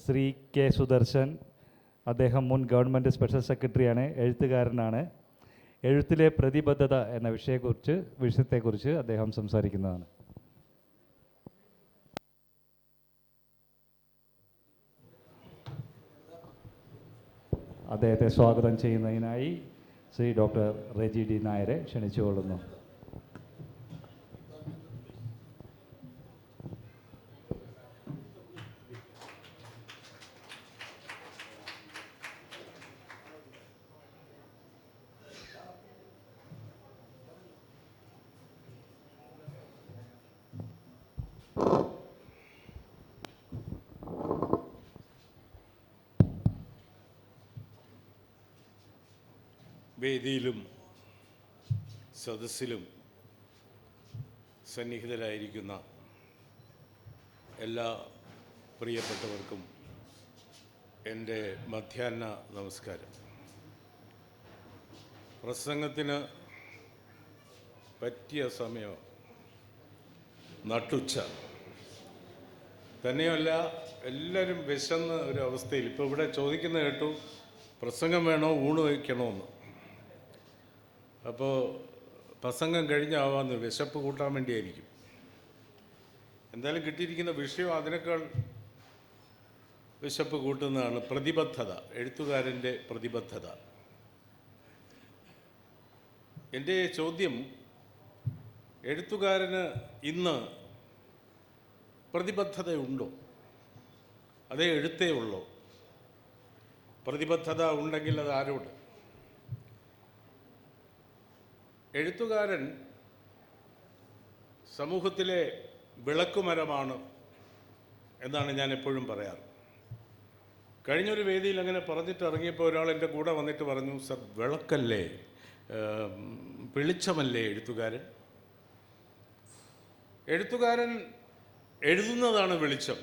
Shri K Sudarshan. അദ്ദേഹം മുൻ government special സെക്രട്ടറിയാണ്, എഴുത്തുകാരനാണ്. എഴുത്തിലെ പ്രതിബദ്ധത എന്ന വിഷയത്തെക്കുറിച്ച് അദ്ദേഹം സംസാരിക്കുന്നതാണ്. അദ്ദേഹത്തെ സ്വാഗതം ചെയ്യുന്നതിനായി ശ്രീ ഡോക്ടർ റെജി ഡി നായരെ ക്ഷണിച്ചുകൊള്ളുന്നു. വേദിയിലും സദസ്സിലും സന്നിഹിതരായിരിക്കുന്ന എല്ലാ പ്രിയപ്പെട്ടവർക്കും എൻ്റെ മധ്യാഹ്ന നമസ്കാരം. പ്രസംഗത്തിന് പറ്റിയ സമയം നട്ടുച്ച. തന്നെയല്ല, എല്ലാവരും വിശന്ന ഒരു അവസ്ഥയിൽ. ഇപ്പോൾ ഇവിടെ ചോദിക്കുന്ന കേട്ടു, പ്രസംഗം വേണോ ഊണ് വയ്ക്കണമെന്ന്. അപ്പോൾ പ്രസംഗം കഴിഞ്ഞാവാന്ന് വിശപ്പ് കൂട്ടാൻ വേണ്ടിയായിരിക്കും. എന്തായാലും കിട്ടിയിരിക്കുന്ന വിഷയം അതിനേക്കാൾ വിശപ്പ് കൂട്ടുന്നതാണ്. പ്രതിബദ്ധത, എഴുത്തുകാരൻ്റെ പ്രതിബദ്ധത. എൻ്റെ ചോദ്യം, എഴുത്തുകാരന് ഇന്ന് പ്രതിബദ്ധതയുണ്ടോ? അതേ എഴുത്തേ ഉള്ളോ? പ്രതിബദ്ധത ഉണ്ടെങ്കിൽ അത് ആരോട്? എഴുത്തുകാരൻ സമൂഹത്തിലെ വിളക്കുമരമാണ് എന്നാണ് ഞാൻ എപ്പോഴും പറയാറ്. കഴിഞ്ഞൊരു വേദിയിൽ അങ്ങനെ പറഞ്ഞിട്ട് ഇറങ്ങിയപ്പോൾ ഒരാൾ എൻ്റെ കൂടെ വന്നിട്ട് പറഞ്ഞു, സർ, വിളക്കല്ലേ, വെളിച്ചമല്ലേ എഴുത്തുകാരൻ? എഴുത്തുകാരൻ എഴുതുന്നതാണ് വെളിച്ചം.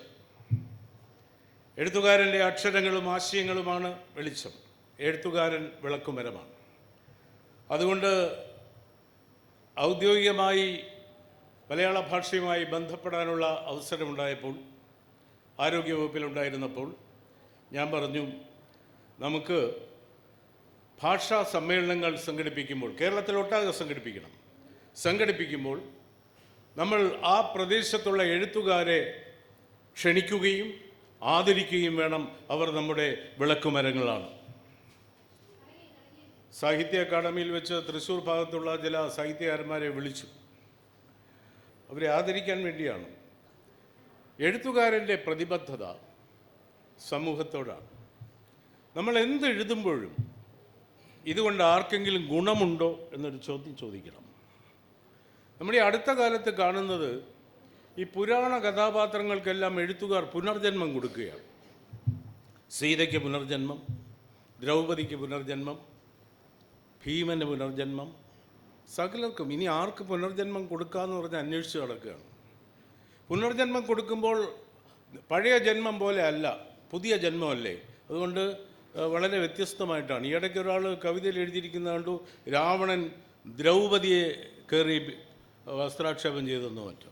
എഴുത്തുകാരൻ്റെ അക്ഷരങ്ങളും ആശയങ്ങളുമാണ് വെളിച്ചം. എഴുത്തുകാരൻ വിളക്കുമരമാണ്. അതുകൊണ്ട് ഔദ്യോഗികമായി മലയാള ഭാഷയുമായി ബന്ധപ്പെടാനുള്ള അവസരമുണ്ടായപ്പോൾ, ആരോഗ്യവകുപ്പിലുണ്ടായിരുന്നപ്പോൾ ഞാൻ പറഞ്ഞു, നമുക്ക് ഭാഷാ സമ്മേളനങ്ങൾ സംഘടിപ്പിക്കുമ്പോൾ, കേരളത്തിലൊട്ടാകെ സംഘടിപ്പിക്കുമ്പോൾ നമ്മൾ ആ പ്രദേശത്തുള്ള എഴുത്തുകാരെ ക്ഷണിക്കുകയും ആദരിക്കുകയും വേണം. അവർ നമ്മുടെ വിളക്കുമരങ്ങളാണ്. സാഹിത്യ അക്കാദമിയിൽ വെച്ച് തൃശ്ശൂർ ഭാഗത്തുള്ള ചില സാഹിത്യകാരന്മാരെ വിളിച്ചു. അവരെ ആദരിക്കാൻ വേണ്ടിയാണ്. എഴുത്തുകാരൻ്റെ പ്രതിബദ്ധത സമൂഹത്തോടാണ്. നമ്മൾ എന്ത് എഴുതുമ്പോഴും ഇതുകൊണ്ട് ആർക്കെങ്കിലും ഗുണമുണ്ടോ എന്നൊരു ചോദ്യം ചോദിക്കണം. നമ്മുടെ അടുത്ത കാലത്ത് കാണുന്നത്, ഈ പുരാണ കഥാപാത്രങ്ങൾക്കെല്ലാം എഴുത്തുകാർ പുനർജന്മം കൊടുക്കുകയാണ്. സീതയ്ക്ക് പുനർജന്മം, ദ്രൗപദിക്ക് പുനർജന്മം, ഭീമന് പുനർജന്മം, സകലർക്കും. ഇനി ആർക്ക് പുനർജന്മം കൊടുക്കാമെന്ന് പറഞ്ഞ് അന്വേഷിച്ച് നടക്കുകയാണ്. പുനർജന്മം കൊടുക്കുമ്പോൾ പഴയ ജന്മം പോലെ അല്ല, പുതിയ ജന്മമല്ലേ. അതുകൊണ്ട് വളരെ വ്യത്യസ്തമായിട്ടാണ്. ഈ ഇടയ്ക്ക് ഒരാൾ കവിതയിൽ എഴുതിയിരിക്കുന്ന കണ്ടു, രാവണൻ ദ്രൗപദിയെ കയറി വസ്ത്രാക്ഷേപം ചെയ്തെന്നോ മറ്റോ.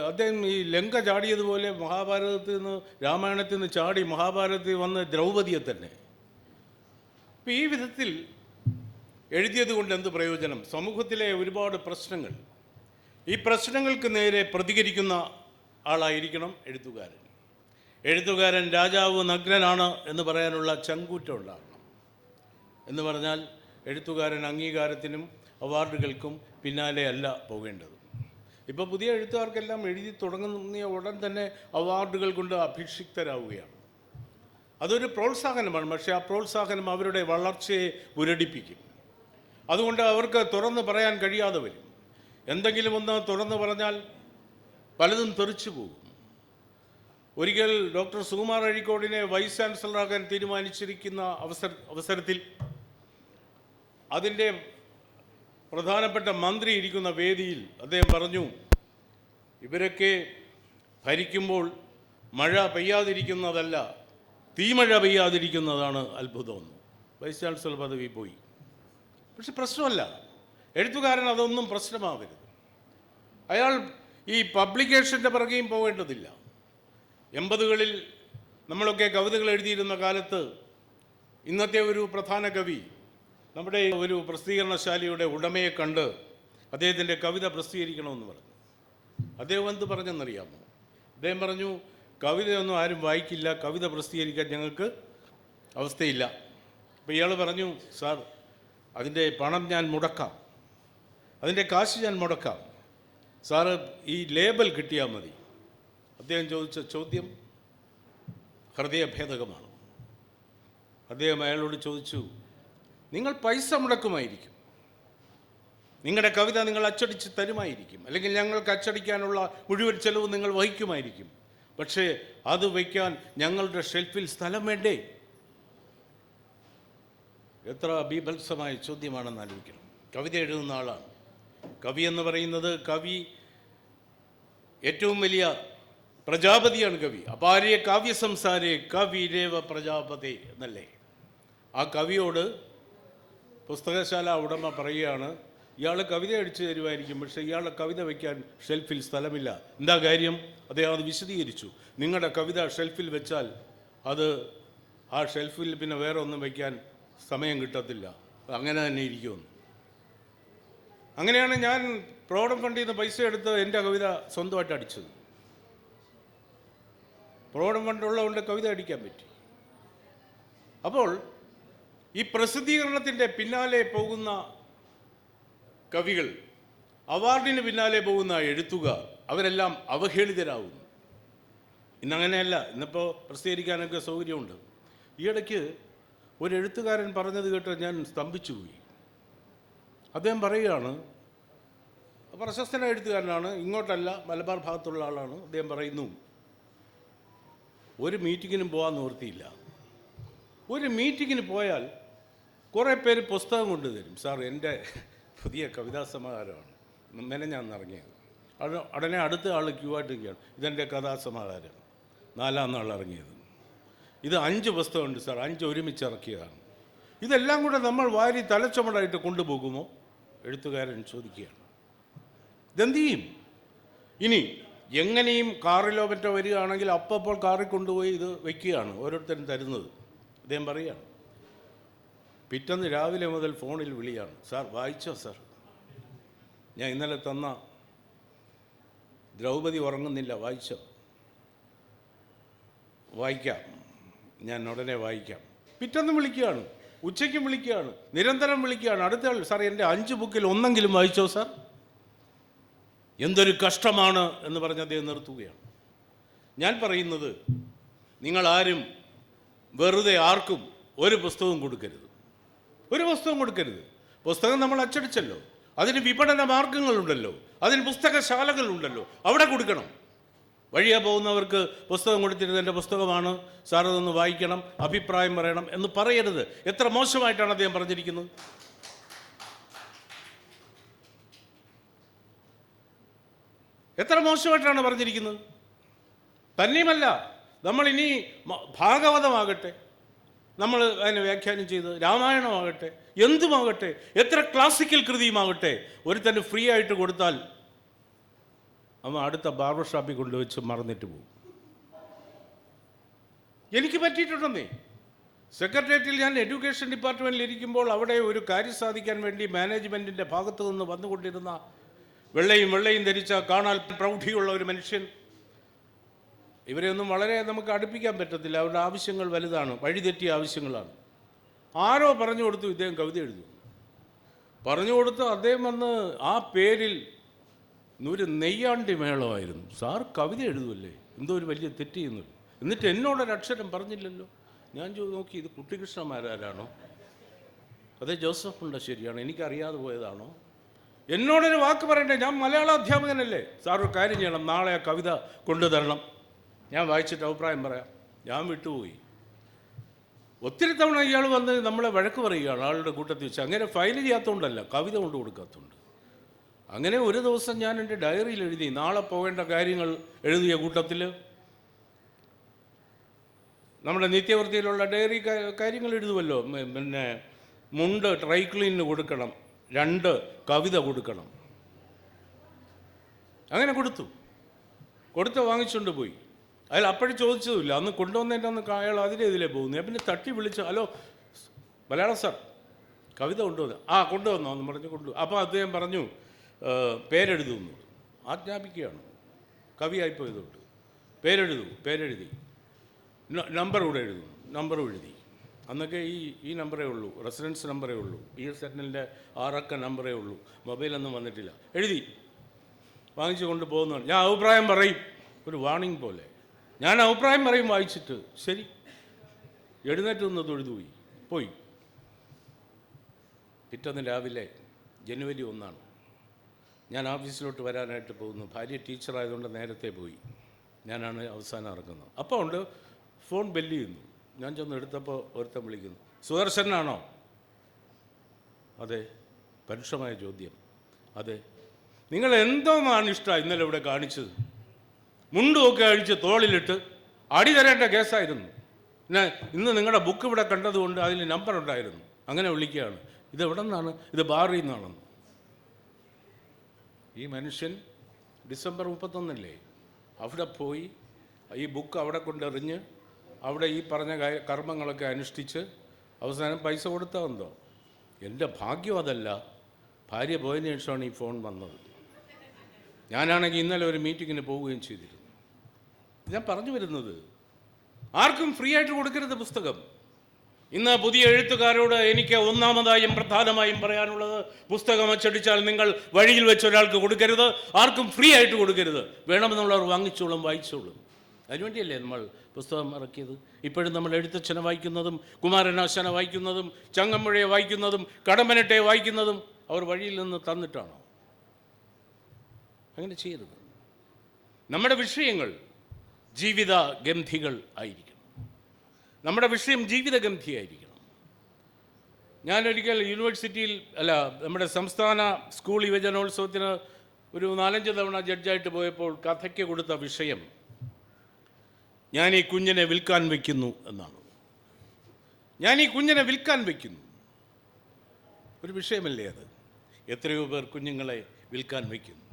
അദ്ദേഹം ഈ ലങ്ക ചാടിയതുപോലെ മഹാഭാരതത്തിൽ നിന്ന്, രാമായണത്തിൽ നിന്ന് ചാടി മഹാഭാരതത്തിൽ വന്ന് ദ്രൗപദിയെ തന്നെ. ഇപ്പം ഈ വിധത്തിൽ എഴുതിയത് കൊണ്ട് എന്ത് പ്രയോജനം? സമൂഹത്തിലെ ഒരുപാട് പ്രശ്നങ്ങൾ, ഈ പ്രശ്നങ്ങൾക്ക് നേരെ പ്രതികരിക്കുന്ന ആളായിരിക്കണം എഴുത്തുകാരൻ. എഴുത്തുകാരൻ രാജാവ് നഗ്നനാണ് എന്ന് പറയാനുള്ള ചങ്കൂറ്റം ഉണ്ടാകണം. എന്ന് പറഞ്ഞാൽ എഴുത്തുകാരൻ അംഗീകാരത്തിനും അവാർഡുകൾക്കും പിന്നാലെ അല്ല പോകേണ്ടത്. ഇപ്പോൾ പുതിയ എഴുത്തുകാർക്കെല്ലാം എഴുതി തുടങ്ങുന്ന ഉടൻ തന്നെ അവാർഡുകൾ കൊണ്ട് അഭിഷിക്തരാവുകയാണ്. അതൊരു പ്രോത്സാഹനമാണ്. പക്ഷേ ആ പ്രോത്സാഹനം അവരുടെ വളർച്ചയെ മുരടിപ്പിക്കും. അതുകൊണ്ട് അവർക്ക് തുറന്ന് പറയാൻ കഴിയാതെ വരും. എന്തെങ്കിലും ഒന്ന് തുറന്ന് പറഞ്ഞാൽ പലതും തെറിച്ചു പോകും. ഒരിക്കൽ ഡോക്ടർ സുകുമാർ അഴീക്കോടിനെ വൈസ് ചാൻസലറാകാൻ തീരുമാനിച്ചിരിക്കുന്ന അവസരത്തിൽ അതിൻ്റെ പ്രധാനപ്പെട്ട മന്ത്രി ഇരിക്കുന്ന വേദിയിൽ അദ്ദേഹം പറഞ്ഞു, ഇവരൊക്കെ ഭരിക്കുമ്പോൾ മഴ പെയ്യാതിരിക്കുന്നതല്ല, തീമഴ പെയ്യാതിരിക്കുന്നതാണ് അത്ഭുതമെന്ന്. വൈസ് ചാൻസലർ പദവി പോയി. പക്ഷെ പ്രശ്നമല്ല, എഴുത്തുകാരൻ അതൊന്നും പ്രശ്നമാവരുത്. അയാൾ ഈ പബ്ലിക്കേഷൻ്റെ പിറകെയും പോകേണ്ടതില്ല. 80കളിൽ നമ്മളൊക്കെ കവിതകൾ എഴുതിയിരുന്ന കാലത്ത് ഇന്നത്തെ ഒരു പ്രധാന കവി നമ്മുടെ ഒരു പ്രസിദ്ധീകരണശാലയുടെ ഉടമയെ കണ്ട് അദ്ദേഹത്തിൻ്റെ കവിത പ്രസിദ്ധീകരിക്കണമെന്ന് പറഞ്ഞു. അദ്ദേഹം എന്ത് പറഞ്ഞെന്നറിയാമോ? അദ്ദേഹം പറഞ്ഞു, കവിതയൊന്നും ആരും വായിക്കില്ല, കവിത പ്രസിദ്ധീകരിക്കാൻ ഞങ്ങൾക്ക് അവസ്ഥയില്ല. അപ്പോൾ ഇയാൾ പറഞ്ഞു, സാർ അതിൻ്റെ പണം ഞാൻ മുടക്കാം, അതിൻ്റെ കാശ് ഞാൻ മുടക്കാം, സാറ് ഈ ലേബൽ കിട്ടിയാൽ മതി. അദ്ദേഹം ചോദിച്ച ചോദ്യം ഹൃദയഭേദകമാണ്. അദ്ദേഹം അയാളോട് ചോദിച്ചു, നിങ്ങൾ പൈസ മുടക്കുമായിരിക്കും, നിങ്ങളുടെ കവിത നിങ്ങൾ അച്ചടിച്ച് തരുമായിരിക്കും, അല്ലെങ്കിൽ ഞങ്ങൾക്ക് അച്ചടിക്കാനുള്ള മുഴുവൻ ചെലവ് നിങ്ങൾ വഹിക്കുമായിരിക്കും, പക്ഷേ അത് വയ്ക്കാൻ ഞങ്ങളുടെ ഷെൽഫിൽ സ്ഥലം വേണ്ടേ? എത്ര ബീഭത്സമായ ചോദ്യമാണെന്ന് ആലോചിക്കണം. കവിത എഴുതുന്ന ആളാണ്. കവി എന്ന് പറയുന്നത്, കവി ഏറ്റവും വലിയ പ്രജാപതിയാണ് കവി. അപാര്യ കാവ്യസംസാരേ കവിരേവ പ്രജാപതി എന്നല്ലേ? ആ കവിയോട് പുസ്തകശാല ഉടമ പറയുകയാണ്, ഇയാൾ കവിത അടിച്ചു തരുമായിരിക്കും, പക്ഷേ ഇയാളുടെ കവിത വയ്ക്കാൻ ഷെൽഫിൽ സ്ഥലമില്ല. എന്താ കാര്യം? അദ്ദേഹം അത് വിശദീകരിച്ചു. നിങ്ങളുടെ കവിത ഷെൽഫിൽ വെച്ചാൽ അത് ആ ഷെൽഫിൽ പിന്നെ വേറെ ഒന്നും വയ്ക്കാൻ സമയം കിട്ടത്തില്ല, അങ്ങനെ തന്നെ ഇരിക്കുമെന്ന്. അങ്ങനെയാണ് ഞാൻ പ്രോഡം ഫണ്ടിൽ നിന്ന് പൈസ എടുത്ത് എൻ്റെ കവിത സ്വന്തമായിട്ട് അടിച്ചത്. പ്രോഡം ഫണ്ടുള്ളതുകൊണ്ട് കവിത അടിക്കാൻ പറ്റി. അപ്പോൾ ഈ പ്രസിദ്ധീകരണത്തിൻ്റെ പിന്നാലെ പോകുന്ന കവികൾ, അവാർഡിന് പിന്നാലെ പോകുന്ന എഴുത്തുകാർ, അവരെല്ലാം അവഹേളിതരാകുന്നു. ഇന്നങ്ങനെയല്ല, ഇന്നിപ്പോൾ പ്രസിദ്ധീകരിക്കാനൊക്കെ സൗകര്യമുണ്ട്. ഈയിടയ്ക്ക് ഒരു എഴുത്തുകാരൻ പറഞ്ഞത് കേട്ട് ഞാൻ സ്തംഭിച്ചു പോയി. അദ്ദേഹം പറയുകയാണ്, പ്രശസ്തനായ എഴുത്തുകാരനാണ്, ഇങ്ങോട്ടല്ല മലബാർ ഭാഗത്തുള്ള ആളാണ്. അദ്ദേഹം പറയുന്നു, ഒരു മീറ്റിങ്ങിനും പോകാൻ നിവൃത്തിയില്ല. ഒരു മീറ്റിങ്ങിന് പോയാൽ കുറേ പേര് പുസ്തകം കൊണ്ടുതരും. സാർ എൻ്റെ പുതിയ കവിതാ സമാഹാരമാണ്, മെനഞ്ഞാന്ന് ഇറങ്ങിയത്. ഉടനെ അടുത്ത ആൾ ക്യൂ ആയിട്ട് നിൽക്കുകയാണ്, ഇതെൻ്റെ കഥാസമാഹാരം, 4-ാം നാൾ ഇറങ്ങിയത്. ഇത് 5 പുസ്തകമുണ്ട് സാർ, 5 ഒരുമിച്ച് ഇറക്കിയതാണ്. ഇതെല്ലാം കൂടെ നമ്മൾ വാരി തലച്ചുമടായിട്ട് കൊണ്ടുപോകുമോ? എഴുത്തുകാരൻ ചോദിക്കുകയാണ്. ഇതെന്ത് ചെയ്യും? ഇനി എങ്ങനെയും കാറിലോ മറ്റോ വരികയാണെങ്കിൽ അപ്പോൾ കാറിൽ കൊണ്ടുപോയി ഇത് വയ്ക്കുകയാണ് ഓരോരുത്തരും തരുന്നത്. അദ്ദേഹം പറയുകയാണ്, പിറ്റേന്ന് രാവിലെ മുതൽ ഫോണിൽ വിളിയാണ്, സാർ വായിച്ചോ സാർ? ഞാൻ ഇന്നലെ തന്ന ദ്രൗപദി ഉറങ്ങുന്നില്ല, വായിച്ചോ? വായിക്കാം, ഞാൻ ഉടനെ വായിക്കാം. പിറ്റേന്ന് വിളിക്കുകയാണ്, ഉച്ചയ്ക്കും വിളിക്കുകയാണ്, നിരന്തരം വിളിക്കുകയാണ്. അടുത്ത ആൾ, സാർ എൻ്റെ 5 ബുക്കിൽ ഒന്നെങ്കിലും വായിച്ചോ സാർ? എന്തൊരു കഷ്ടമാണ് എന്ന് പറഞ്ഞ് അദ്ദേഹം നിർത്തുകയാണ്. ഞാൻ പറയുന്നത്, നിങ്ങളാരും വെറുതെ ആർക്കും ഒരു പുസ്തകവും കൊടുക്കരുത്, ഒരു പുസ്തകം കൊടുക്കരുത്. പുസ്തകം നമ്മൾ അച്ചടിച്ചല്ലോ, അതിന് വിപണന മാർഗങ്ങളുണ്ടല്ലോ, അതിന് പുസ്തകശാലകളുണ്ടല്ലോ, അവിടെ കൊടുക്കണം. വഴിയാ പോകുന്നവർക്ക് പുസ്തകം കൊടുത്തിരുന്നത് എൻ്റെ പുസ്തകമാണ് സാർ, അതൊന്ന് വായിക്കണം, അഭിപ്രായം പറയണം എന്ന് പറയരുത്. എത്ര മോശമായിട്ടാണ് അദ്ദേഹം പറഞ്ഞിരിക്കുന്നത്. എത്ര മോശമായിട്ടാണ് പറഞ്ഞിരിക്കുന്നത്. തന്നെയുമല്ല, നമ്മളിനി ഭാഗവതമാകട്ടെ, നമ്മൾ അതിനെ വ്യാഖ്യാനം ചെയ്ത്, രാമായണമാകട്ടെ, എന്തുമാകട്ടെ, എത്ര ക്ലാസിക്കൽ കൃതിയുമാകട്ടെ, ഒരുത്തന്നെ ഫ്രീ ആയിട്ട് കൊടുത്താൽ അവൻ അടുത്ത ബാർബർ ഷാപ്പിൽ കൊണ്ടുവച്ച് മറന്നിട്ട് പോകും. എനിക്ക് പറ്റിയിട്ടുണ്ടെന്നേ. സെക്രട്ടേറിയറ്റിൽ ഞാൻ എഡ്യൂക്കേഷൻ ഡിപ്പാർട്ട്മെൻറ്റിൽ ഇരിക്കുമ്പോൾ അവിടെ ഒരു കാര്യം സാധിക്കാൻ വേണ്ടി മാനേജ്മെൻറ്റിൻ്റെ ഭാഗത്തു നിന്ന് വന്നുകൊണ്ടിരുന്ന വെള്ളയും ധരിച്ച കാണാൻ പ്രൗഢിയുള്ള ഒരു മനുഷ്യൻ, ഇവരെയൊന്നും വളരെ നമുക്ക് അടുപ്പിക്കാൻ പറ്റത്തില്ല, അവരുടെ ആവശ്യങ്ങൾ വലുതാണ്, വഴിതെറ്റിയ ആവശ്യങ്ങളാണ്. ആരോ പറഞ്ഞു കൊടുത്തു ഇദ്ദേഹം കവിത എഴുതും. പറഞ്ഞു കൊടുത്ത് അദ്ദേഹം വന്ന് ആ പേരിൽ ഒരു നെയ്യാണ്ടി മേളമായിരുന്നു. സാർ കവിത എഴുതുമല്ലേ, എന്തോ ഒരു വലിയ തെറ്റ് ചെയ്യുന്നു. എന്നിട്ട് എന്നോടൊരക്ഷരം പറഞ്ഞില്ലല്ലോ. ഞാൻ നോക്കി, ഇത് കുട്ടികൃഷ്ണമാരാരാണോ, അതേ ജോസഫ് മുണ്ടശ്ശേരിയാണോ, എനിക്കറിയാതെ പോയതാണോ? എന്നോടൊരു വാക്ക് പറയണ്ടേ? ഞാൻ മലയാള അധ്യാപകനല്ലേ. സാർ ഒരു കാര്യം ചെയ്യണം, നാളെ ആ കവിത കൊണ്ടുതരണം, ഞാൻ വായിച്ചിട്ട് അഭിപ്രായം പറയാം. ഞാൻ വിട്ടുപോയി. ഒത്തിരി തവണ ഇയാൾ വന്ന് നമ്മളെ വഴക്ക് പറയുകയാണ് ആളുടെ കൂട്ടത്തിൽ വെച്ച്. അങ്ങനെ ഫയൽ ചെയ്യാത്തതുകൊണ്ടല്ല, കവിത കൊണ്ട് കൊടുക്കാത്തതുകൊണ്ട്. അങ്ങനെ ഒരു ദിവസം ഞാൻ എൻ്റെ ഡയറിയിൽ എഴുതി, നാളെ പോകേണ്ട കാര്യങ്ങൾ എഴുതിയ കൂട്ടത്തിൽ നമ്മുടെ നിത്യവൃത്തിയിലുള്ള ഡയറി കാര്യങ്ങൾ എഴുതുമല്ലോ. പിന്നെ മുണ്ട് ഡ്രൈ ക്ലീനിന് കൊടുക്കണം, 2 കവിത കൊടുക്കണം. അങ്ങനെ കൊടുത്ത് വാങ്ങിച്ചുകൊണ്ട് പോയി. അയാൾ അപ്പോഴും ചോദിച്ചതുമില്ല, അന്ന് കൊണ്ടുവന്നതിൻ്റെ അന്ന് അയാൾ ഇതിലേ പോകുന്നു. പിന്നെ തട്ടി വിളിച്ചു, ഹലോ മലയാളം സാർ, കവിത കൊണ്ടുവന്നു. കൊണ്ടുവന്നോ എന്ന് പറഞ്ഞ് അപ്പോൾ അദ്ദേഹം പറഞ്ഞു പേരെഴുതുന്നു. ആജ്ഞാപിക്കുകയാണ്, കവിയായിപ്പോയതുകൊണ്ട് പേരെഴുതി നമ്പർ കൂടെ എഴുതുന്നു. നമ്പറും എഴുതി. അന്നൊക്കെ ഈ നമ്പറേ ഉള്ളൂ, റെസിഡൻസ് നമ്പറേ ഉള്ളൂ, BSNLൻ്റെ 6 അക്ക നമ്പറേ ഉള്ളൂ, മൊബൈലൊന്നും വന്നിട്ടില്ല. എഴുതി വാങ്ങിച്ചു കൊണ്ട് പോകുന്നതാണ്. ഞാൻ അഭിപ്രായം പറയും, ഒരു വാണിംഗ് പോലെ ഞാൻ അഭിപ്രായം പറയും. വായിച്ചിട്ട് ശരി, എഴുന്നേറ്റ് നിന്ന് തൊഴുതു പോയി. പിറ്റേന്ന് രാവിലെ ജനുവരി 1 ഞാൻ ഓഫീസിലോട്ട് വരാനായിട്ട് പോകുന്നു. ഭാര്യ ടീച്ചറായതുകൊണ്ട് നേരത്തെ പോയി. ഞാനാണ് അവസാനം ഇറങ്ങുന്നത്. അപ്പോൾ ഉണ്ട് ഫോൺ ബെല്ല് ചെയ്യുന്നു. ഞാൻ ചെന്ന് എടുത്തപ്പോൾ ഒരുത്തൻ വിളിക്കുന്നു, സുദർശനാണോ? അതെ. പരുഷമായ ചോദ്യം. അതെ. നിങ്ങൾ എന്തോന്നാണ് ഇഷ്ടം ഇന്നലെ ഇവിടെ കാണിച്ചത്? മുണ്ടുമൊക്കെ അഴിച്ച് തോളിലിട്ട് അടി തരേണ്ട കേസായിരുന്നു. പിന്നെ ഇന്ന് നിങ്ങളുടെ ബുക്ക് ഇവിടെ കണ്ടതുകൊണ്ട് അതിൽ നമ്പർ ഉണ്ടായിരുന്നു, അങ്ങനെ വിളിക്കുകയാണ്. ഇതെവിടെ നിന്നാണ്? ഇത് ബാറിൽ നിന്നാണെന്ന്. ഈ മനുഷ്യൻ ഡിസംബർ 31 അവിടെ പോയി ഈ ബുക്ക് അവിടെ കൊണ്ടെറിഞ്ഞ് അവിടെ ഈ പറഞ്ഞ കർമ്മങ്ങളൊക്കെ അനുഷ്ഠിച്ച് അവസാനം പൈസ കൊടുത്തതെന്തോ. എൻ്റെ ഭാഗ്യം അതല്ല, ഭാര്യ പോയതിനു ശേഷമാണ് ഈ ഫോൺ വന്നത്. ഞാനാണെങ്കിൽ ഇന്നലെ ഒരു മീറ്റിങ്ങിന് പോവുകയും ചെയ്തിരുന്നു. ഞാൻ പറഞ്ഞു വരുന്നത്, ആർക്കും ഫ്രീ ആയിട്ട് കൊടുക്കരുത് പുസ്തകം. ഇന്ന് പുതിയ എഴുത്തുകാരോട് എനിക്ക് ഒന്നാമതായും പ്രധാനമായും പറയാനുള്ളത്, പുസ്തകം അച്ചടിച്ചാൽ നിങ്ങൾ വഴിയിൽ വെച്ച് ഒരാൾക്ക് കൊടുക്കരുത്, ആർക്കും ഫ്രീ ആയിട്ട് കൊടുക്കരുത്. വേണമെന്നുള്ളവർ വാങ്ങിച്ചോളും, വായിച്ചോളും. അതിനുവേണ്ടിയല്ലേ നമ്മൾ പുസ്തകം ഇറക്കിയത്. ഇപ്പോഴും നമ്മൾ എഴുത്തച്ഛനെ വായിക്കുന്നതും കുമാരനാശാനെ വായിക്കുന്നതും ചങ്ങമ്പുഴയെ വായിക്കുന്നതും കടമ്പനിട്ടയെ വായിക്കുന്നതും അവർ വഴിയിൽ നിന്ന് തന്നിട്ടാണോ? അങ്ങനെ ചെയ്യരുത്. നമ്മുടെ വിഷയങ്ങൾ ജീവിതഗന്ധികൾ ആയിരിക്കണം. നമ്മുടെ വിഷയം ജീവിതഗന്ധിയായിരിക്കണം. ഞാനൊരിക്കൽ യൂണിവേഴ്സിറ്റിയിൽ നമ്മുടെ സംസ്ഥാന സ്കൂൾ യുവജനോത്സവത്തിന് ഒരു 4-5 തവണ ജഡ്ജായിട്ട് പോയപ്പോൾ കഥയ്ക്ക് കൊടുത്ത വിഷയം ഞാൻ ഈ കുഞ്ഞിനെ വിൽക്കാൻ വയ്ക്കുന്നു എന്നാണ്. ഞാൻ ഈ കുഞ്ഞിനെ വിൽക്കാൻ വയ്ക്കുന്നു. ഒരു വിഷയമല്ലേ അത്? എത്രയോ പേർ കുഞ്ഞുങ്ങളെ വിൽക്കാൻ വയ്ക്കുന്നു.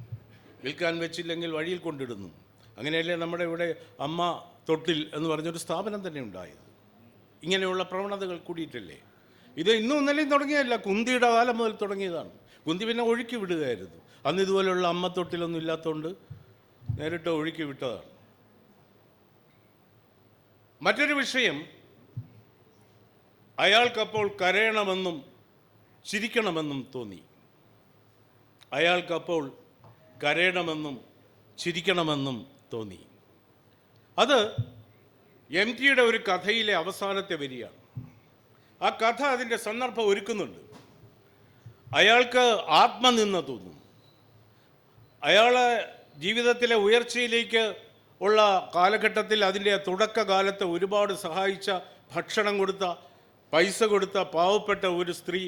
വിൽക്കാൻ വെച്ചില്ലെങ്കിൽ വഴിയിൽ കൊണ്ടിടുന്നു. അങ്ങനെയല്ലേ നമ്മുടെ ഇവിടെ അമ്മ തൊട്ടിൽ എന്ന് പറഞ്ഞൊരു സ്ഥാപനം തന്നെ ഉണ്ടായത്. ഇങ്ങനെയുള്ള പ്രവണതകൾ കൂടിയിട്ടല്ലേ. ഇത് ഇന്നും ഇന്നലെയും തുടങ്ങിയതല്ല, കുന്തിയുടെ കാലം മുതൽ തുടങ്ങിയതാണ്. കുന്തി പിന്നെ ഒഴുക്കി വിടുകയായിരുന്നു. അന്ന് ഇതുപോലെയുള്ള അമ്മ തൊട്ടിലൊന്നും ഇല്ലാത്തതുകൊണ്ട് നേരിട്ട് ഒഴുക്കി വിട്ടതാണ്. മറ്റൊരു വിഷയം, അയാൾക്കപ്പോൾ കരയണമെന്നും ചിരിക്കണമെന്നും തോന്നി. അയാൾക്കപ്പോൾ കരയണമെന്നും ചിരിക്കണമെന്നും തോന്നി. അത് MTയുടെ ഒരു കഥയിലെ അവസാനത്തെ വരിയാണ്. ആ കഥ അതിൻ്റെ സന്ദർഭം ഒരുക്കുന്നുണ്ട്. അയാൾക്ക് ആത്മനിന്ദ തോന്നും. അയാളെ ജീവിതത്തിലെ ഉയർച്ചയിലേക്ക് ഉള്ള കാലഘട്ടത്തിൽ, അതിൻ്റെ തുടക്കകാലത്ത് ഒരുപാട് സഹായിച്ച, ഭക്ഷണം കൊടുത്ത, പൈസ കൊടുത്ത പാവപ്പെട്ട ഒരു സ്ത്രീ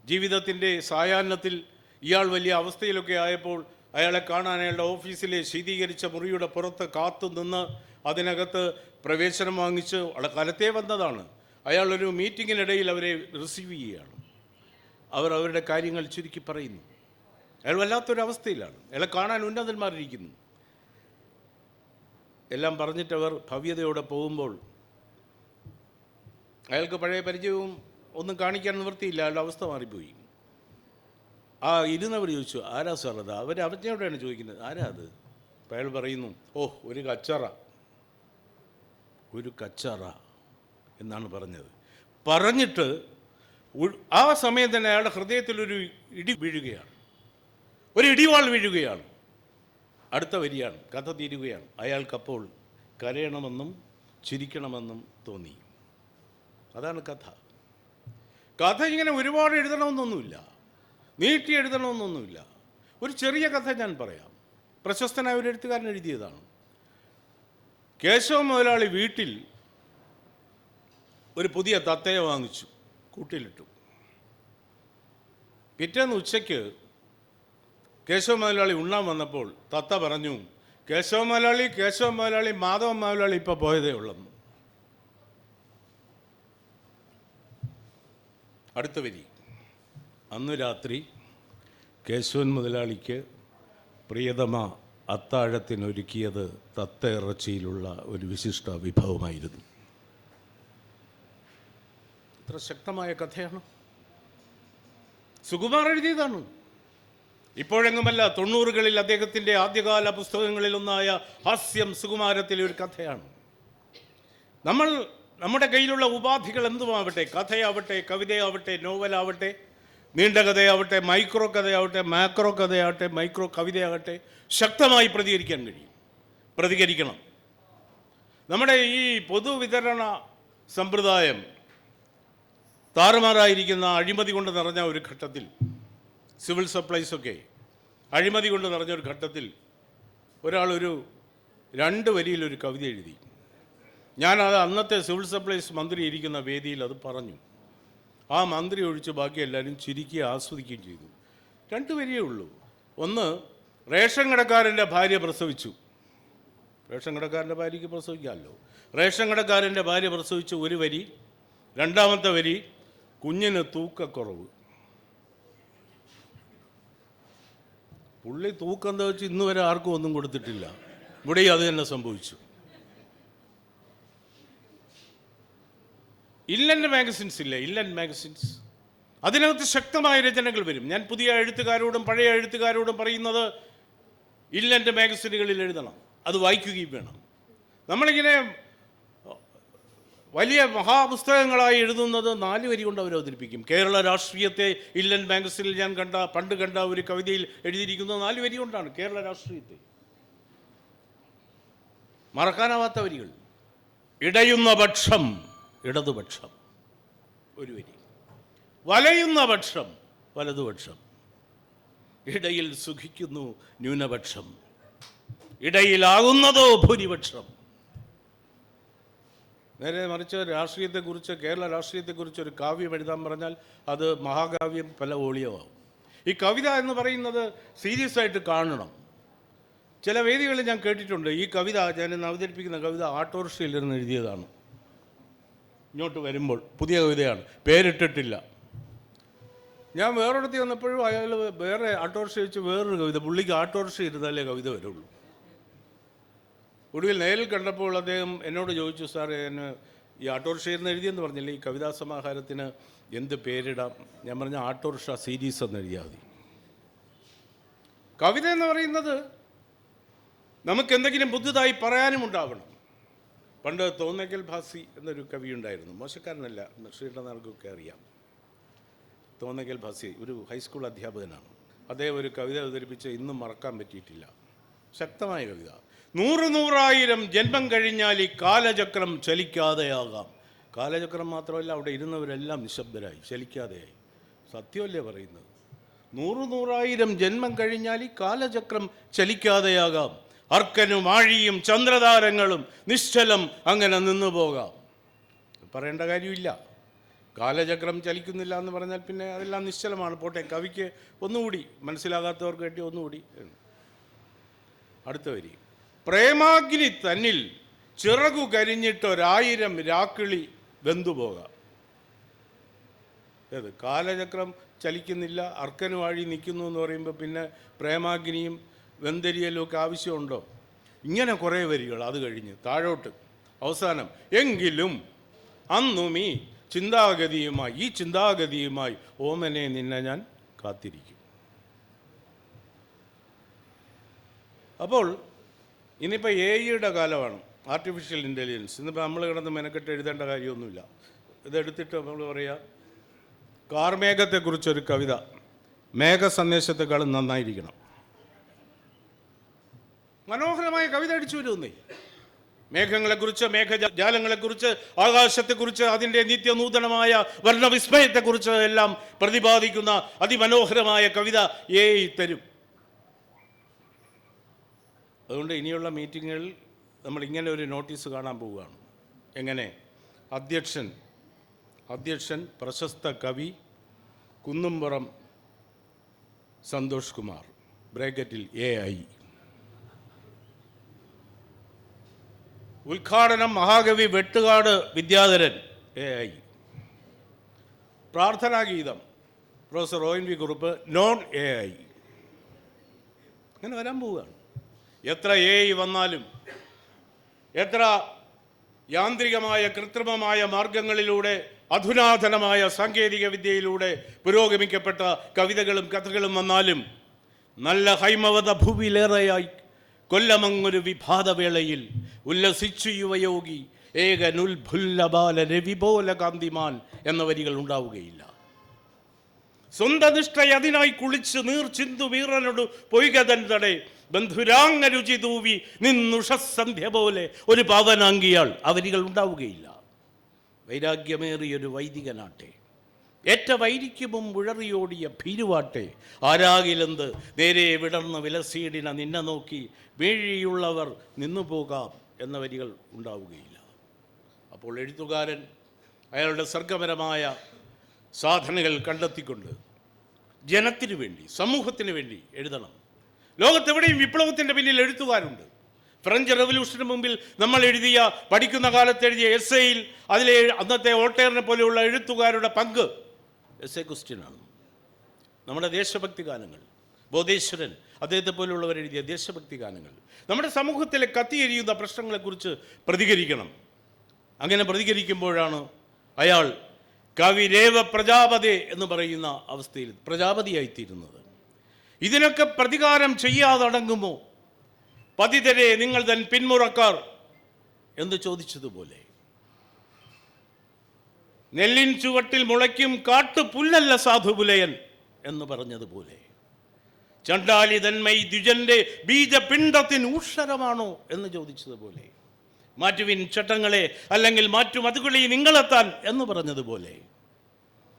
ജീവിതത്തിൻ്റെ സായാഹ്നത്തിൽ ഇയാൾ വലിയ അവസ്ഥയിലൊക്കെ ആയപ്പോൾ അയാളെ കാണാൻ അയാളുടെ ഓഫീസിലെ ശീതീകരിച്ച മുറിയുടെ പുറത്ത് കാത്തു നിന്ന് അതിനകത്ത് പ്രവേശനം വാങ്ങിച്ച് കാലത്തേ വന്നതാണ്. അയാളൊരു മീറ്റിങ്ങിനിടയിൽ അവരെ റിസീവ് ചെയ്യുകയാണ്. അവരുടെ കാര്യങ്ങൾ ചുരുക്കി പറയുന്നു. അയാൾ വല്ലാത്തൊരവസ്ഥയിലാണ്. അയാളെ കാണാൻ ഉന്നതന്മാരിരിക്കുന്നു. എല്ലാം പറഞ്ഞിട്ടവർ ഭവ്യതയോടെ പോകുമ്പോൾ അയാൾക്ക് പഴയ പരിചയവും ഒന്നും കാണിക്കാൻ നിവൃത്തിയില്ല. അയാളുടെ അവസ്ഥ മാറിപ്പോയി. ഇരുന്നവർ ചോദിച്ചു, ആരാ സാർ അത്? അവരോടാണ് ചോദിക്കുന്നത്, ആരാ അത്? അപ്പോൾ അയാൾ പറയുന്നു, ഒരു കച്ചറ എന്നാണ് പറഞ്ഞത്. പറഞ്ഞിട്ട് ആ സമയം തന്നെ അയാളുടെ ഹൃദയത്തിലൊരു ഇടി വീഴുകയാണ്, ഒരു ഇടിവാൾ വീഴുകയാണ്. അടുത്ത വരിയാണ്, കഥ തീരുകയാണ്. അയാൾക്കപ്പോൾ കരയണമെന്നും ചിരിക്കണമെന്നും തോന്നി. അതാണ് കഥ. കഥ ഇങ്ങനെ ഒരുപാട് എഴുതണമെന്നൊന്നുമില്ല, നീട്ടി എഴുതണമെന്നൊന്നുമില്ല. ഒരു ചെറിയ കഥ ഞാൻ പറയാം. പ്രശസ്തനായ ഒരു എഴുത്തുകാരൻ എഴുതിയതാണ്. കേശവ മുതലാളി വീട്ടിൽ ഒരു പുതിയ തത്തയെ വാങ്ങിച്ചു, കൂട്ടിലിട്ടു. പിറ്റേന്ന് ഉച്ചയ്ക്ക് കേശവ മുതലാളി ഉണ്ണാൻ വന്നപ്പോൾ തത്ത പറഞ്ഞു, കേശവ മുതലാളി മാധവ മുതലാളി ഇപ്പോൾ പോയതേ ഉള്ളെന്ന്. അടുത്ത വരി, അന്ന് രാത്രി കേശവൻ മുതലാളിക്ക് പ്രിയതമ അത്താഴത്തിനൊരുക്കിയത് തത്തയിറച്ചിയിലുള്ള ഒരു വിശിഷ്ട വിഭവമായിരുന്നു. ഇത്ര ശക്തമായ കഥയാണ്. സുകുമാർ എഴുതിയതാണ്. ഇപ്പോഴെങ്ങുമല്ല, 90കളിൽ അദ്ദേഹത്തിൻ്റെ ആദ്യകാല പുസ്തകങ്ങളിലൊന്നായ ഹാസ്യം സുകുമാരത്തിലെ ഒരു കഥയാണ്. നമ്മുടെ കയ്യിലുള്ള ഉപാധികൾ എന്തുമാവട്ടെ, കഥയാവട്ടെ, കവിതയാവട്ടെ, നോവലാവട്ടെ, നീണ്ട കഥയാവട്ടെ, മൈക്രോ കഥയാവട്ടെ, മാക്രോ കഥയാവട്ടെ, മൈക്രോ കവിതയാകട്ടെ, ശക്തമായി പ്രതികരിക്കണം. നമ്മുടെ ഈ പൊതുവിതരണ സമ്പ്രദായം താറുമാറായിരിക്കുന്ന, അഴിമതി കൊണ്ട് നിറഞ്ഞ ഒരു ഘട്ടത്തിൽ, സിവിൽ സപ്ലൈസൊക്കെ അഴിമതി കൊണ്ട് നിറഞ്ഞൊരു ഘട്ടത്തിൽ ഒരാളൊരു 2 വരിയിലൊരു കവിത എഴുതി. ഞാനത് അന്നത്തെ സിവിൽ സപ്ലൈസ് മന്ത്രി ഇരിക്കുന്ന വേദിയിൽ അത് പറഞ്ഞു. ആ മന്ത്രി ഒഴിച്ച് ബാക്കി എല്ലാവരും ചിരിക്കുകയും ആസ്വദിക്കുകയും ചെയ്തു. 2 വരിയേ ഉള്ളൂ. ഒന്ന്, റേഷൻ കടക്കാരൻ്റെ ഭാര്യ പ്രസവിച്ചു. റേഷൻ കടക്കാരൻ്റെ ഭാര്യയ്ക്ക് പ്രസവിക്കാമല്ലോ. റേഷൻ കടക്കാരൻ്റെ ഭാര്യ പ്രസവിച്ചു, 1 വരി. രണ്ടാമത്തെ വരി, കുഞ്ഞിന് തൂക്കക്കുറവ്. പുള്ളി തൂക്കം എന്താ വെച്ച് ഇന്ന് വരെ ആർക്കും ഒന്നും കൊടുത്തിട്ടില്ല. ഇവിടെയും അത് തന്നെ സംഭവിച്ചു. ഇല്ലൻ്റ് മാഗസിൻസ് ഇല്ലേ, ഇല്ലൻ്റ് മാഗസിൻസ്, അതിനകത്ത് ശക്തമായ രചനകൾ വരും. ഞാൻ പുതിയ എഴുത്തുകാരോടും പഴയ എഴുത്തുകാരോടും പറയുന്നത്, ഇല്ലൻ്റ് മാഗസിനുകളിൽ എഴുതണം, അത് വായിക്കുകയും വേണം. നമ്മളിങ്ങനെ വലിയ മഹാപുസ്തകങ്ങളായി എഴുതുന്നത് 4 വരി കൊണ്ട് അവർ അവതരിപ്പിക്കും. കേരള രാഷ്ട്രീയത്തെ ഇല്ലൻ്റ് മാഗസിനിൽ ഞാൻ പണ്ട് കണ്ട ഒരു കവിതയിൽ എഴുതിയിരിക്കുന്നത് 4 വരി കൊണ്ടാണ്. കേരള രാഷ്ട്രീയത്തെ മറക്കാനാവാത്ത വരികൾ. ഇടയുന്ന പക്ഷം ഇടതുപക്ഷം, 1 വരി. വലയുന്ന പക്ഷം വലതുപക്ഷം. ഇടയിൽ സുഖിക്കുന്നു ന്യൂനപക്ഷം, ഇടയിലാകുന്നതോ ഭൂരിപക്ഷം. നേരെ മറിച്ച് രാഷ്ട്രീയത്തെക്കുറിച്ച്, കേരള രാഷ്ട്രീയത്തെക്കുറിച്ച് ഒരു കാവ്യം എഴുതാൻ പറഞ്ഞാൽ അത് മഹാകാവ്യം പല വോളിയമാവും. ഈ കവിത എന്ന് പറയുന്നത് സീരിയസ് ആയിട്ട് കാണണം. ചില വേദികളിൽ ഞാൻ കേട്ടിട്ടുണ്ട്, ഈ കവിത, ഞാൻ അവതരിപ്പിക്കുന്ന കവിത ആട്ടോറിക്ഷയിലിരുന്ന് എഴുതിയതാണ്. ഇങ്ങോട്ട് വരുമ്പോൾ പുതിയ കവിതയാണ്, പേരിട്ടിട്ടില്ല. ഞാൻ വേറൊരിടത്ത് വന്നപ്പോഴും അയാൾ വേറെ ഓട്ടോറിക്ഷ വെച്ച് വേറൊരു കവിത, പുള്ളിക്ക് ഓട്ടോറിക്ഷ ഇരുന്നാലേ കവിത വരുള്ളൂ. ഒടുവിൽ നേരിൽ കണ്ടപ്പോൾ അദ്ദേഹം എന്നോട് ചോദിച്ചു, സാറേ എന്നെ ഈ ഓട്ടോറിക്ഷയിൽ നിന്ന് എഴുതിയെന്ന് പറഞ്ഞില്ലേ, ഈ കവിതാ സമാഹാരത്തിന് എന്ത് പേരിടാം? ഞാൻ പറഞ്ഞ ഓട്ടോറിക്ഷ സീരീസ് എന്ന് എഴുതിയാൽ മതി. കവിത എന്ന് പറയുന്നത് നമുക്ക് എന്തെങ്കിലും പുതുതായി പറയാനും ഉണ്ടാവണം. പണ്ട് തോന്നയ്ക്കൽ ഭാസി എന്നൊരു കവി ഉണ്ടായിരുന്നു, മോശക്കാരനല്ല, ശ്രീകണ്ഠനാർക്കൊക്കെ അറിയാം. തോന്നയ്ക്കൽ ഭാസി ഒരു ഹൈസ്കൂൾ അധ്യാപകനാണ്. അദ്ദേഹം ഒരു കവിത അവതരിപ്പിച്ച് ഇന്നും മറക്കാൻ പറ്റിയിട്ടില്ല. ശക്തമായ കവിത. 100,000 ജന്മം കഴിഞ്ഞാൽ ഈ കാലചക്രം ചലിക്കാതെയാകാം. കാലചക്രം മാത്രമല്ല, അവിടെ ഇരുന്നവരെല്ലാം നിശബ്ദരായി, ചലിക്കാതെയായി. സത്യമല്ലേ പറയുന്നത്? 100,000 ജന്മം കഴിഞ്ഞാൽ ഈ കാലചക്രം ചലിക്കാതെയാകാം. അർക്കനും ആഴിയും ചന്ദ്രതാരങ്ങളും നിശ്ചലം അങ്ങനെ നിന്നു പോകാം. പറയേണ്ട കാര്യമില്ല. കാലചക്രം ചലിക്കുന്നില്ല എന്ന് പറഞ്ഞാൽ പിന്നെ അതെല്ലാം നിശ്ചലമാണ്. പോട്ടെ, കവിക്ക് ഒന്നുകൂടി മനസ്സിലാകാത്തവർക്ക് വേണ്ടി ഒന്നുകൂടി. അടുത്ത വരി, പ്രേമാഗ്നി തന്നിൽ ചിറകു കരിഞ്ഞിട്ടൊരായിരം രാക്കിളി വെന്തുപോകാം. ഏത് കാലചക്രം ചലിക്കുന്നില്ല, അർക്കനും ആഴി നിൽക്കുന്നു എന്ന് പറയുമ്പോൾ പിന്നെ പ്രേമാഗ്നിയും വെന്തരിയലും ഒക്കെ ആവശ്യമുണ്ടോ? ഇങ്ങനെ കുറേ വരികൾ. അത് കഴിഞ്ഞ് താഴോട്ട് അവസാനം, എങ്കിലും അന്നും ഈ ചിന്താഗതിയുമായി ഓമനെ നിന്നെ ഞാൻ കാത്തിരിക്കും. അപ്പോൾ ഇനിയിപ്പോൾ AI കാലമാണ്, ആർട്ടിഫിഷ്യൽ ഇൻ്റലിജൻസ്. ഇന്നിപ്പോൾ നമ്മൾ കിടന്ന് മെനക്കെട്ട് എഴുതേണ്ട കാര്യമൊന്നുമില്ല. ഇതെടുത്തിട്ട് നമ്മൾ പറയുക, കാർമേഘത്തെക്കുറിച്ചൊരു കവിത മേഘസന്ദേശത്തെക്കാളും നന്നായിരിക്കണം. മനോഹരമായ കവിത അടിച്ചു വരുന്നേ. മേഘങ്ങളെക്കുറിച്ച്, മേഘജാലങ്ങളെക്കുറിച്ച്, ആകാശത്തെക്കുറിച്ച്, അതിൻ്റെ നിത്യനൂതനമായ വർണ്ണവിസ്മയത്തെക്കുറിച്ച് എല്ലാം പ്രതിപാദിക്കുന്ന അതിമനോഹരമായ കവിത AI തരും. അതുകൊണ്ട് ഇനിയുള്ള മീറ്റിങ്ങുകളിൽ നമ്മൾ ഇങ്ങനെ ഒരു നോട്ടീസ് കാണാൻ പോവുകയാണ്. എങ്ങനെ? അധ്യക്ഷൻ പ്രശസ്ത കവി കുന്നുംപുറം സന്തോഷ് കുമാർ, ബ്രാക്കറ്റിൽ AI. ഉദ്ഘാടനം മഹാകവി വെട്ടുകാട് വിദ്യാധരൻ, AI. പ്രാർത്ഥനാഗീതം professor ONV Kurup, non AI. അങ്ങനെ വരാൻ പോവുകയാണ്. എത്ര AI വന്നാലും, എത്ര യാന്ത്രികമായ കൃത്രിമമായ മാർഗങ്ങളിലൂടെ അധുനാതനമായ സാങ്കേതിക വിദ്യയിലൂടെ പുരോഗമിക്കപ്പെട്ട കവിതകളും കഥകളും വന്നാലും, നല്ല ഹൈമവത ഭൂവിലേറെയായി കൊല്ലമങ്ങൊരു വിഭാതവേളയിൽ ഉല്ലസിച്ചു യുവയോഗി ഏകനുൽഭുല്ലബാല രവിപോല കാന്തിമാൻ എന്ന വരികൾ ഉണ്ടാവുകയില്ല. സ്വന്തനിഷ്ഠ അതിനായി കുളിച്ച് നീർ ചിന്തു വീറനോട് പൊയ്കതൻ തടേ ബന്ധുരാംഗ രുചി തൂവി നിന്നുഷസന്ധ്യ പോലെ ഒരു പാവനാങ്കിയാൾ ആ വരികൾ ഉണ്ടാവുകയില്ല. വൈരാഗ്യമേറിയൊരു വൈദികനാട്ടെ, ഏറ്റ വൈരിക്കുമും ഉഴറിയോടിയ ഭീരുവാട്ടെ, ആരാകിലെന്ത് നേരെ വിടർന്ന് വിലസീടിന നിന്നെ നോക്കി വീഴിയുള്ളവർ നിന്നു പോകാം എന്ന വരികൾ ഉണ്ടാവുകയില്ല. അപ്പോൾ എഴുത്തുകാരൻ അയാളുടെ സർഗപരമായ സാധനകൾ കണ്ടെത്തിക്കൊണ്ട് ജനത്തിനു വേണ്ടി, സമൂഹത്തിന് വേണ്ടി എഴുതണം. ലോകത്തെവിടെയും വിപ്ലവത്തിൻ്റെ പിന്നിൽ എഴുത്തുകാരുണ്ട്. ഫ്രഞ്ച് റവല്യൂഷന് മുമ്പിൽ നമ്മൾ എഴുതിയ, പഠിക്കുന്ന കാലത്ത് എഴുതിയ എസ്സേയിൽ അതിലെ അന്നത്തെ വോൾട്ടേറിനെ പോലെയുള്ള എഴുത്തുകാരുടെ പങ്ക് എസ്സേ ക്വസ്റ്റ്യനാണ്. നമ്മുടെ ദേശഭക്തി ഗാനങ്ങൾ, ബോധേശ്വരൻ അദ്ദേഹത്തെ പോലുള്ളവർ എഴുതിയ ദേശഭക്തി ഗാനങ്ങൾ നമ്മുടെ സമൂഹത്തിലെ കത്തിയെരിയുന്ന പ്രശ്നങ്ങളെക്കുറിച്ച് പ്രതികരിക്കണം. അങ്ങനെ പ്രതികരിക്കുമ്പോഴാണ് അയാൾ കവിരേവ പ്രജാപതി എന്ന് പറയുന്ന അവസ്ഥയിൽ പ്രജാപതിയായിത്തീരുന്നത്. ഇതിനൊക്കെ പ്രതികാരം ചെയ്യാതടങ്ങുമോ പതിതരെ നിങ്ങൾ തൻ പിന്മുറക്കാർ എന്ന് ചോദിച്ചതുപോലെ, നെല്ലിൻ ചുവട്ടിൽ മുളയ്ക്കും കാട്ടുപുല്ലല്ല സാധുപുലയൻ എന്ന് പറഞ്ഞതുപോലെ, ചണ്ടാലി തന്മൈ ദ്വിജന്റെ ബീജപിണ്ഡത്തിന് ഊഷരമാണോ എന്ന് ചോദിച്ചതുപോലെ, മാറ്റുവിൻ ചട്ടങ്ങളെ അല്ലെങ്കിൽ മാറ്റുമതുകളെ നിങ്ങളെത്താൻ എന്ന് പറഞ്ഞതുപോലെ,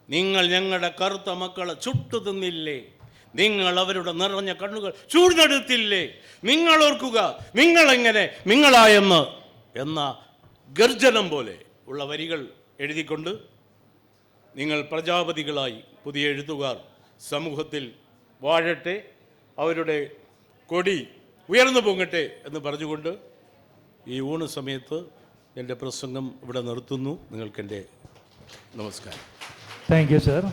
നിങ്ങൾ ഞങ്ങളുടെ കറുത്ത മക്കളെ ചുട്ടു തിന്നില്ലേ, നിങ്ങൾ അവരുടെ നിറഞ്ഞ കണ്ണുകൾ ചൂഴ്ന്നെടുത്തില്ലേ, നിങ്ങൾ ഓർക്കുക നിങ്ങളെങ്ങനെ നിങ്ങളായെന്ന് എന്ന ഗർജനം പോലെ ഉള്ള വരികൾ എഴുതിക്കൊണ്ട് നിങ്ങൾ പ്രജാപതികളായി പുതിയ എഴുത്തുകാർ സമൂഹത്തിൽ വാഴട്ടെ, അവരുടെ കൊടി ഉയർന്നു പൊങ്ങട്ടെ എന്ന് പറഞ്ഞുകൊണ്ട് ഈ ഊണ് സമയത്ത് എൻ്റെ പ്രസംഗം ഇവിടെ നിർത്തുന്നു. നിങ്ങൾക്കെൻ്റെ നമസ്കാരം. Thank you sir.